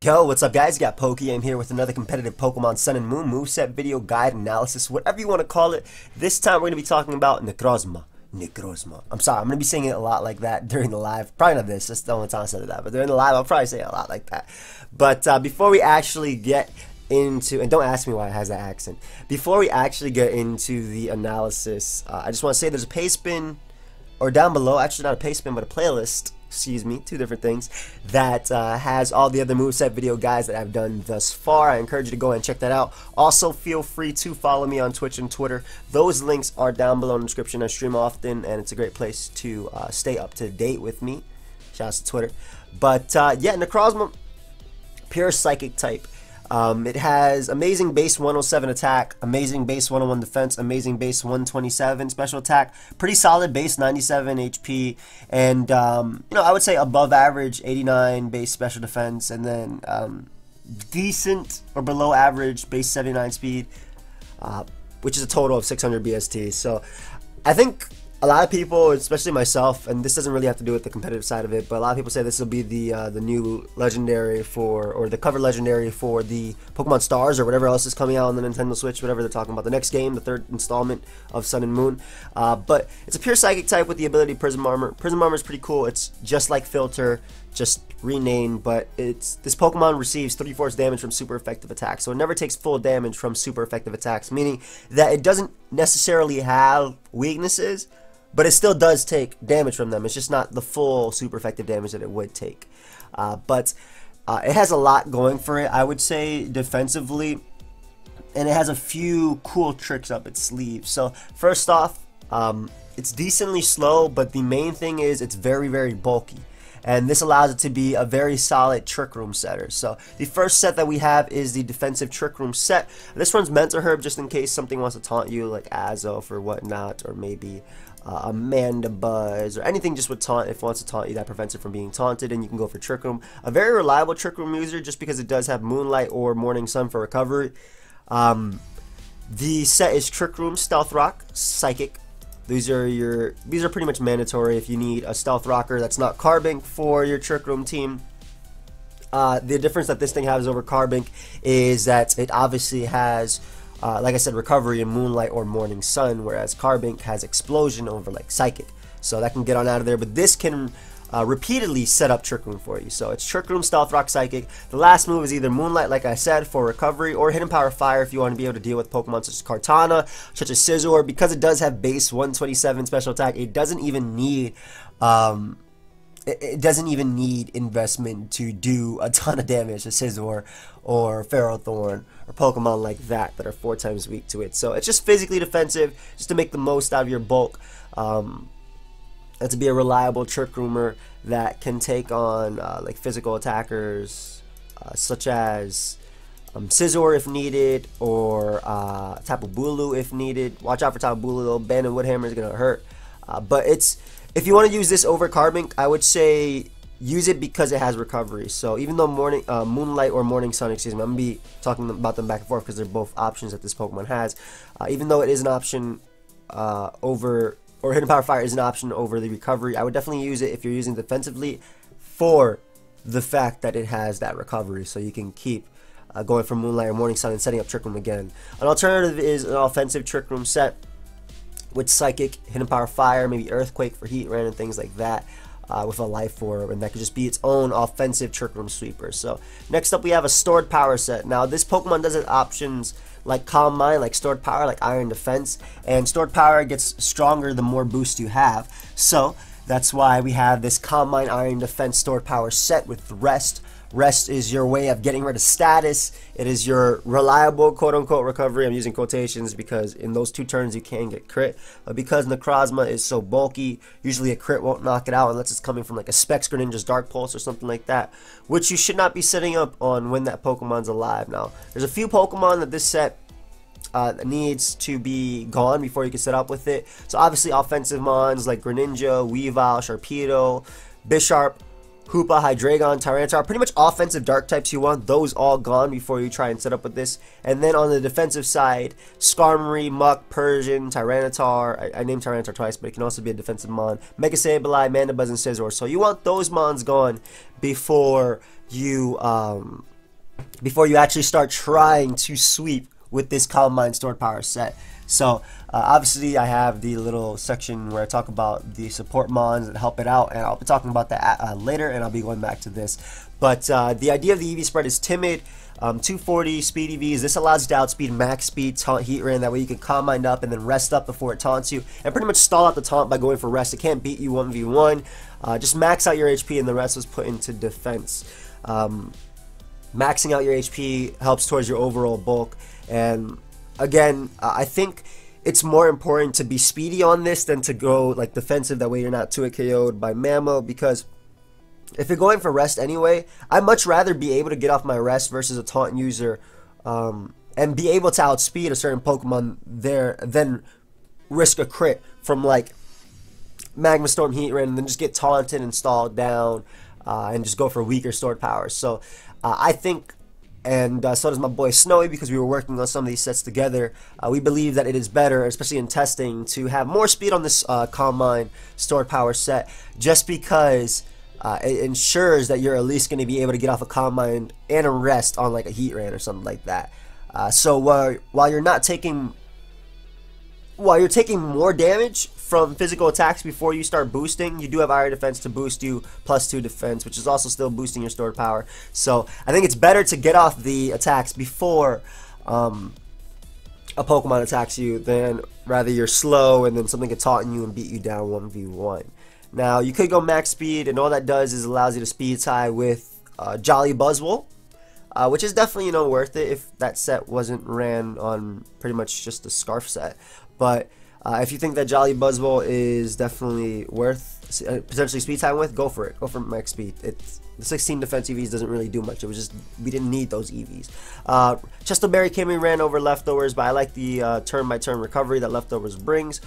Yo, what's up guys? You got PokeaimMD here with another competitive Pokemon Sun and Moon moveset video guide analysis, whatever you want to call it. This time we're going to be talking about Necrozma. I'm sorry, I'm going to be saying it a lot like that during the live. Probably not this, that's the only time I said that, but during the live I'll probably say it a lot like that. But before we actually get into, and don't ask me why it has that accent, before we actually get into the analysis, I just want to say there's a pay spin, or down below, actually not a pay spin, but a playlist, excuse me, two different things, that has all the other moveset video guides that I've done thus far. I encourage you to go and check that out. Also, feel free to follow me on Twitch and Twitter. Those links are down below in the description. I stream often, and it's a great place to stay up to date with me. Shout out to Twitter. But yeah, Necrozma, pure psychic type. It has amazing base 107 attack, amazing base 101 defense, amazing base 127 special attack, pretty solid base 97 HP, and you know, I would say above average 89 base special defense, and then decent or below average base 79 speed, which is a total of 600 BST. So I think a lot of people, especially myself, and this doesn't really have to do with the competitive side of it, but a lot of people say this will be the new legendary for, or the cover legendary for the Pokemon Stars or whatever else is coming out on the Nintendo Switch, whatever they're talking about, the next game, the third installment of Sun and Moon. But it's a pure psychic type with the ability Prism Armor. Prism Armor is pretty cool. It's just like Filter, just renamed, but this Pokemon receives 3/4 damage from super effective attacks, so it never takes full damage from super effective attacks, meaning that it doesn't necessarily have weaknesses, but it still does take damage from them. It's just not the full super effective damage that it would take. But it has a lot going for it, I would say, defensively. And it has a few cool tricks up its sleeve. So first off, it's decently slow, but the main thing is it's very, very bulky. And this allows it to be a very solid Trick Room setter. So the first set that we have is the defensive Trick Room set. This one's Mental Herb just in case something wants to taunt you, like Azoth or whatnot, or maybe Amanda Buzz, or anything just would taunt if it wants to taunt you that prevents it from being taunted, and you can go for Trick Room. A very reliable Trick Room user just because it does have Moonlight or Morning Sun for recovery. The set is Trick Room, Stealth Rock, Psychic. These are pretty much mandatory if you need a Stealth Rocker that's not Carbink for your Trick Room team. The difference that this thing has over Carbink is that it obviously has, like I said, recovery in Moonlight or Morning Sun, whereas Carbink has explosion over like Psychic, so that can get on out of there. But this can repeatedly set up Trick Room for you. So it's Trick Room, Stealth Rock, Psychic. The last move is either Moonlight, like I said, for recovery, or Hidden Power Fire if you want to be able to deal with Pokemon such as Kartana, such as Scizor. Because it does have base 127 special attack, it doesn't even need investment to do a ton of damage to Scizor or Ferrothorn or Pokemon like that are 4 times weak to it. So it's just physically defensive, just to make the most out of your bulk, and to be a reliable Trick Roomer that can take on like physical attackers such as Scizor if needed, or Tapu Bulu if needed. Watch out for Tapu Bulu though, Banded Woodhammer is going to hurt. But if you want to use this over Carbink, I would say use it because it has recovery. So even though Moonlight or Morning Sun, excuse me, I'm going to be talking about them back and forth because they're both options that this Pokemon has. Even though it is an option over, or Hidden Power Fire is an option over the recovery, I would definitely use it if you're using defensively for the fact that it has that recovery, so you can keep going for Moonlight or Morning Sun and setting up Trick Room again. An alternative is an offensive Trick Room set with Psychic, Hidden Power Fire, maybe Earthquake for Heat, random things like that, with a Life Orb, and that could just be its own offensive Trick Room sweeper. So next up we have a Stored Power set. Now this Pokemon does have options like Calm Mind, like Stored Power, like Iron Defense, and Stored Power gets stronger the more boost you have. So that's why we have this Calm Mind, Iron Defense, Stored Power set with Rest. Rest is your way of getting rid of status. It is your reliable quote-unquote recovery. I'm using quotations because in those 2 turns you can get crit. But because Necrozma is so bulky, usually a crit won't knock it out unless it's coming from like a Specs Greninja's Dark Pulse or something like that, which you should not be setting up on when that Pokemon's alive. Now, there's a few Pokemon that this set needs to be gone before you can set up with it. So obviously offensive mons like Greninja, Weavile, Sharpedo, Bisharp, Hoopa, Hydreigon, Tyranitar, pretty much offensive dark types you want, those all gone before you try and set up with this. And then on the defensive side, Skarmory, Muck, Persian, Tyranitar, I named Tyranitar twice, but it can also be a defensive mon, Mega Sableye, Mandibuzz, and Scizor. So you want those mons gone before you before you actually start trying to sweep with this Calm Mind Stored Power set. So obviously I have the little section where I talk about the support mons that help it out, and I'll be talking about that later, and I'll be going back to this. But the idea of the EV spread is timid. 240 speed EVs. This allows you to outspeed max speed taunt heat ran. That way you can Calm Mind up and then rest up before it taunts you, and pretty much stall out the taunt by going for rest. It can't beat you 1v1. Just max out your HP, and the rest was put into defense. Maxing out your HP helps towards your overall bulk. And again, I think it's more important to be speedy on this than to go like defensive. That way you're not 2-hit KO'd by Mammo, because if you're going for rest anyway, I'd much rather be able to get off my rest versus a taunt user and be able to outspeed a certain Pokemon there than risk a crit from like Magma Storm Heat Ran and then just get taunted and stalled down and just go for weaker stored powers. So I think, and so does my boy Snowy, because we were working on some of these sets together, we believe that it is better, especially in testing, to have more speed on this Calm Mind Stored Power set, just because it ensures that you're at least going to be able to get off a Calm Mind and a rest on like a Heat Ran or something like that. So while you're taking more damage from physical attacks before you start boosting, you do have Iron Defense to boost you, +2 defense, which is also still boosting your stored power. So I think it's better to get off the attacks before a Pokemon attacks you than rather you're slow and then something gets taunting you and beat you down 1v1. Now you could go max speed, and all that does is allows you to speed tie with Jolly Buzzwole, which is definitely, you know, worth it if that set wasn't ran on pretty much just the Scarf set. But if you think that Jolly Buzzwole is definitely worth potentially speed time with, go for it. Go for max speed. The 16 defense EVs doesn't really do much. It was just, we didn't need those EVs. Chesterberry came and ran over Leftovers, but I like the turn-by-turn recovery that Leftovers brings.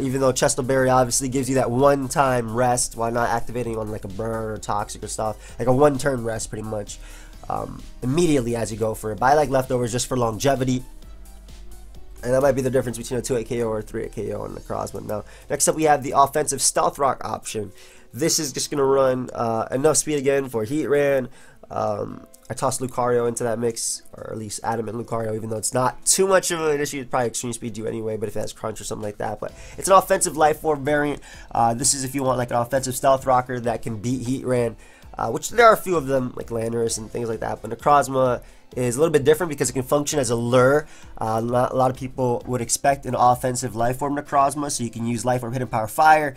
Even though Chesterberry obviously gives you that one-time rest, while not activating on like a burn or toxic or stuff. Like a one-turn rest pretty much immediately as you go for it. But I like Leftovers just for longevity. And that might be the difference between a 2-hit KO or a 3-hit KO on Necrozma. Now, next up we have the offensive Stealth Rock option. This is just going to run enough speed again for Heat Ran. I tossed Lucario into that mix, or at least Adamant Lucario, even though it's not too much of an issue. It's probably Extreme Speed you anyway, but if it has Crunch or something like that. But it's an offensive Life Form variant. This is if you want like an offensive Stealth Rocker that can beat Heat Ran, which there are a few of them, like Landorus and things like that. But Necrozma is a little bit different because it can function as a lure. A lot of people would expect an offensive Life Form Necrozma, so you can use Life Form Hidden Power Fire,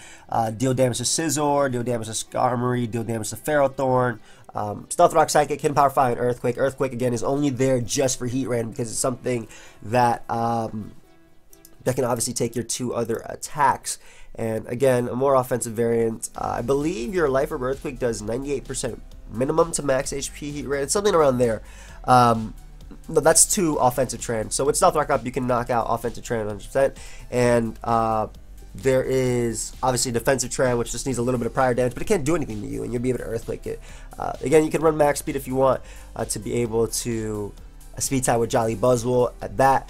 deal damage to Scizor, deal damage to Skarmory, deal damage to Ferrothorn, Stealth Rock Psychic, Hidden Power Fire, and Earthquake. Earthquake again is only there just for Heat Ran because it's something that that can obviously take your 2 other attacks. And again, a more offensive variant. I believe your Life Orb Earthquake does 98% minimum to max HP Heat Ran. It's something around there. But that's 2 offensive trend. So with Stealth Rock up, you can knock out offensive trend 100%. And there is obviously defensive trend, which just needs a little bit of prior damage, but it can't do anything to you, and you'll be able to Earthquake it. Again, you can run max speed if you want to be able to speed tie with Jolly Buzzwole at that.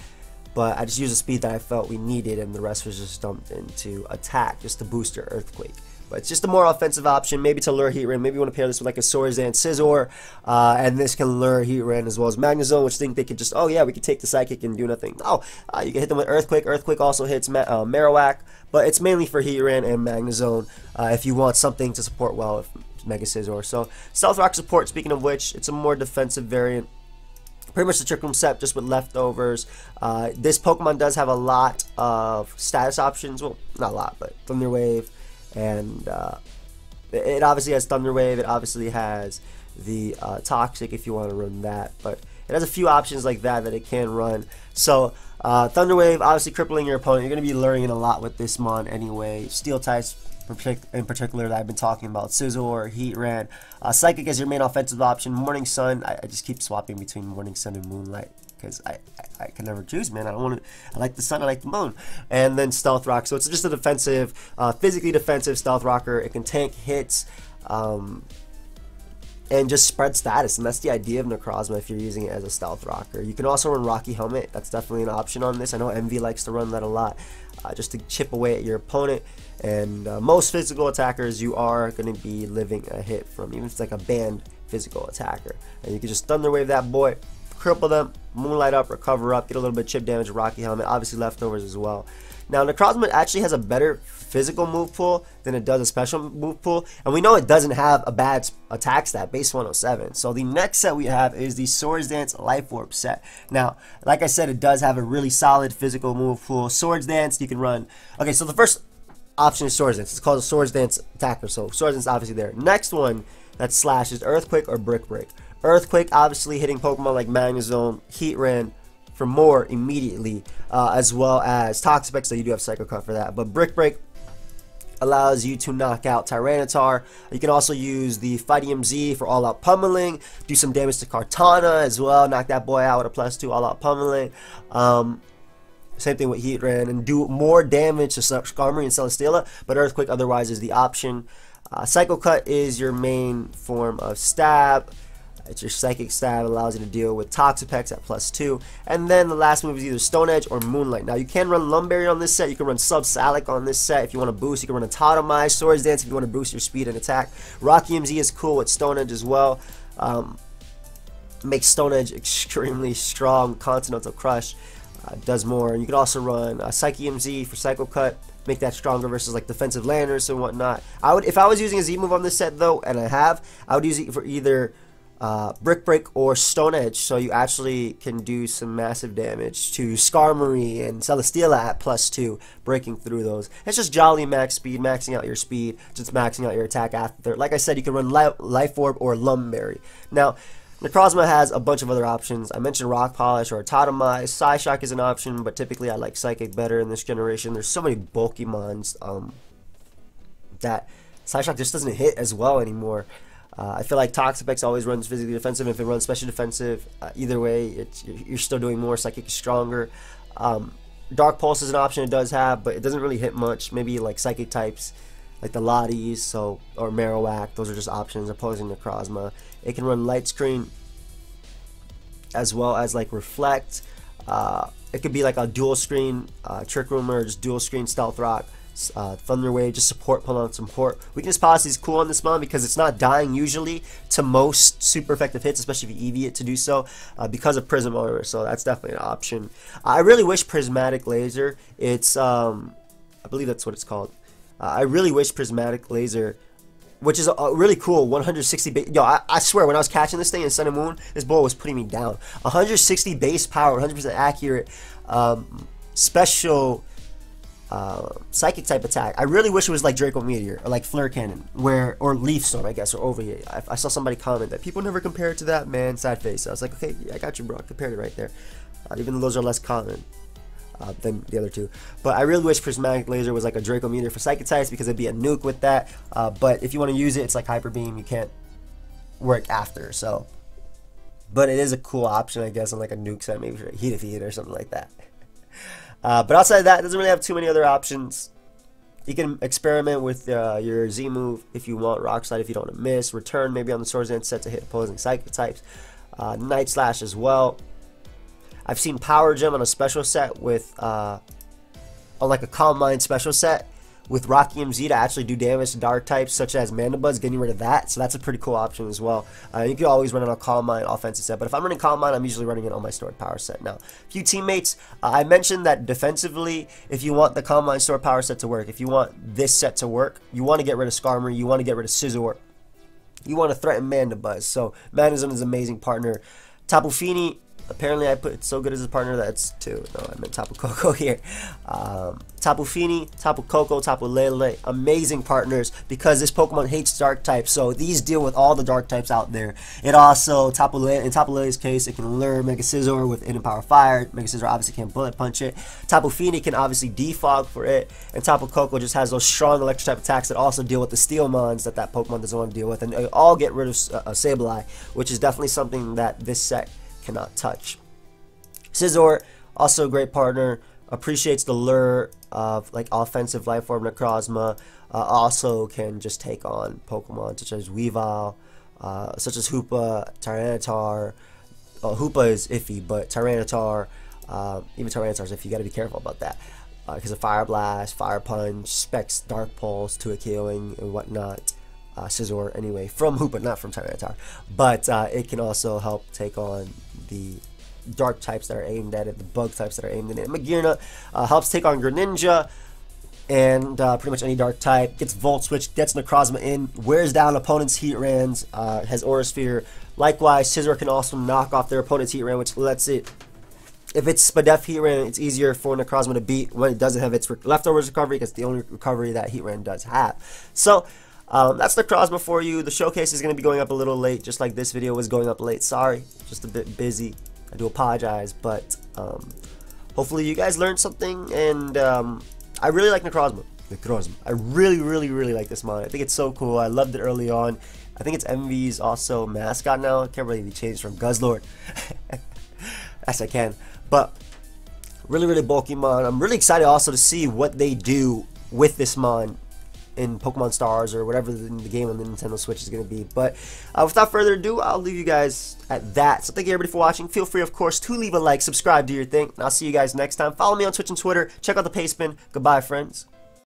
But I just used the speed that I felt we needed, and the rest was just dumped into attack just to boost your Earthquake. But it's just a more offensive option, maybe to lure Heat Ran. Maybe you want to pair this with like a Swordsdance Scizor, and this can lure Heat Ran as well as Magnezone, which think they could just, oh yeah, we could take the Psychic and do nothing. Oh, you can hit them with Earthquake. Earthquake also hits Marowak, but it's mainly for Heat Ran and Magnezone if you want something to support well with Mega Scizor. So Stealth Rock support, speaking of which, it's a more defensive variant. Pretty much the Trick Room set, just with Leftovers. This Pokemon does have a lot of status options. Well, not a lot, but Thunder Wave. And it obviously has Thunder Wave. It obviously has the Toxic if you want to run that. But it has a few options like that it can run. So Thunder Wave, obviously crippling your opponent. You're going to be luring in a lot with this mon anyway. Steel types in particular that I've been talking about. Scizor, Heat Ran. Psychic is your main offensive option. Morning Sun, I just keep swapping between Morning Sun and Moonlight because I can never choose, man. I like the sun, I like the moon. And then Stealth Rock. So it's just a defensive, physically defensive Stealth Rocker. It can tank hits. and just spread status, and that's the idea of Necrozma if you're using it as a stealth rocker. You can also run Rocky Helmet. That's definitely an option on this. I know MV likes to run that a lot, just to chip away at your opponent. And most physical attackers, you are going to be living a hit from, even if it's like a banned physical attacker. And you can just Thunder Wave that boy, cripple them, Moonlight up, recover up, get a little bit of chip damage, Rocky Helmet, obviously leftovers as well. Now, Necrozma actually has a better physical move pool than it does a special move pool, and we know it doesn't have a bad attack stat, base 107. So the next set we have is the Swords Dance Life Orb set. Now, like I said, it does have a really solid physical move pool. Swords Dance, you can run. Okay, so the first option is Swords Dance. It's called a Swords Dance attacker, so Swords Dance is obviously there. Next one that's Slash is Earthquake or Brick Break. Earthquake, obviously hitting Pokemon like Magnezone, Heatran for more immediately, as well as Toxic Spec, so you do have Psycho Cut for that. But Brick Break allows you to knock out Tyranitar. You can also use the PokeaimMD for all-out pummeling, do some damage to Kartana as well, knock that boy out with a +2 all-out pummeling. Same thing with Heatran, and do more damage to Skarmory and Celesteela, but Earthquake otherwise is the option. Psycho Cut is your main form of stab. It's your Psychic Stab, allows you to deal with Toxapex at +2. And then the last move is either Stone Edge or Moonlight. Now, you can run Lumberry on this set. You can run Subsalic on this set if you want to boost. You can run a Totemize, Swords Dance if you want to boost your speed and attack. Rocky MZ is cool with Stone Edge as well. Makes Stone Edge extremely strong. Continental Crush does more. You can also run Psyche MZ for Psycho Cut. Make that stronger versus like defensive landers and whatnot. If I was using a Z move on this set though, and I would use it for either Brick Break or Stone Edge, so you actually can do some massive damage to Skarmory and Celesteela at +2, breaking through those. It's just jolly max speed, maxing out your speed, just maxing out your attack after. Like I said, you can run Life Orb or Lumberry. Now, Necrozma has a bunch of other options. I mentioned Rock Polish or Totemize. Psyshock is an option, but typically I like Psychic better in this generation. There's so many Pokemons that Psyshock just doesn't hit as well anymore. I feel like Toxapex always runs physically defensive. If it runs special defensive, either way, you're still doing more. Psychic is stronger. Dark Pulse is an option it does have, but it doesn't really hit much. Maybe like Psychic types, like the Lotties, or Marowak. Those are just options opposing Necrozma. It can run Light Screen as well as like Reflect. It could be like a dual screen Trick Room or just dual screen Stealth Rock. Thunder Wave, just support, pull on support. Weakness Policy is cool on this mon because it's not dying usually to most super effective hits, especially if you EV it to do so, because of Prism Armor, so that's definitely an option. I really wish Prismatic Laser, I believe that's what it's called. I really wish Prismatic Laser, which is a really cool 160 base. Yo, I swear, when I was catching this thing in Sun and Moon, this ball was putting me down. 160 base power, 100% accurate, special Psychic type attack. I really wish it was like Draco Meteor or like Flare Cannon, or Leaf Storm, I guess, or Overheat. I saw somebody comment that people never compare it to that, man. Sad face. I was like, okay, yeah, I got you, bro. I compared it right there. Even though those are less common than the other two. But I really wish Prismatic Laser was like a Draco Meteor for Psychic types because it'd be a nuke with that. But if you want to use it, it's like Hyper Beam. You can't work after. So, but it is a cool option, I guess, on like a nuke set, maybe for a Heat Defeat or something like that. But outside of that, it doesn't really have too many other options. You can experiment with your Z move if you want. Rock Slide if you don't want to miss. Return maybe on the Swords Dance set to hit opposing Psychic types. Night Slash as well. I've seen Power Gem on a special set with, on like a Calm Mind special set with Rocky MZ to actually do damage to dark types such as Mandibuzz, getting rid of that. So that's a pretty cool option as well. You can always run it on a Calm Mind offensive set, but if I'm running Calm Mind, I'm usually running it on my stored power set. Now, a few teammates, I mentioned that defensively, if you want the Calm Mind stored power set to work, if you want this set to work, you want to get rid of Skarmory, you want to get rid of Scizor, you want to threaten Mandibuzz. So Magnezone is an amazing partner. Tapu Fini, apparently I put it so good as a partner that's two. No, I meant Tapu Koko here. Tapu Fini, Tapu Koko, Tapu Lele, amazing partners because this Pokemon hates dark types. So these deal with all the dark types out there. It also, in Tapu Lele's case, it can lure Mega Scizor with Hidden Power Fire. Mega Scizor obviously can't bullet punch it. Tapu Fini can obviously defog for it. And Tapu Koko just has those strong electric type attacks that also deal with the Steel Mons that Pokemon doesn't want to deal with. And they all get rid of Sableye, which is definitely something that this set cannot touch. Scizor, also a great partner, appreciates the lure of like offensive Life Orb Necrozma, also can just take on Pokemon such as Weavile, such as Hoopa, Tyranitar. Hoopa is iffy, but Tyranitar, even Tyranitar is iffy. You got to be careful about that because of Fire Blast, Fire Punch, Specs, Dark Pulse, 2 KOing and whatnot. Scizor anyway, from Hoopa, not from Tyranitar, but it can also help take on the dark types that are aimed at it, the bug types that are aimed at it. Magearna helps take on Greninja and pretty much any dark type. Gets Volt Switch, gets Necrozma in, wears down opponents' Heat Rans, has Aura Sphere. Likewise, Scizor can also knock off their opponent's Heat Ran, which lets it, if it's Spadef Heat Ran, it's easier for Necrozma to beat when it doesn't have its leftovers recovery, because it's the only recovery that Heat Ran does have. So that's Necrozma for you. The showcase is going to be going up a little late, just like this video was going up late. Sorry, just a bit busy. I do apologize, but hopefully you guys learned something, and I really like Necrozma. I really like this mod. I think it's so cool. I loved it early on. I think it's MV's also mascot now. I can't believe he changed from Guzzlord. Yes, I can. But really bulky mod. I'm really excited also to see what they do with this mod in Pokemon Stars or whatever the game on the Nintendo Switch is going to be. But without further ado, I'll leave you guys at that. So thank you everybody for watching. Feel free, of course, to leave a like, subscribe, do your thing, and I'll see you guys next time. Follow me on Twitch and Twitter. Check out the Pastebin. Goodbye, friends.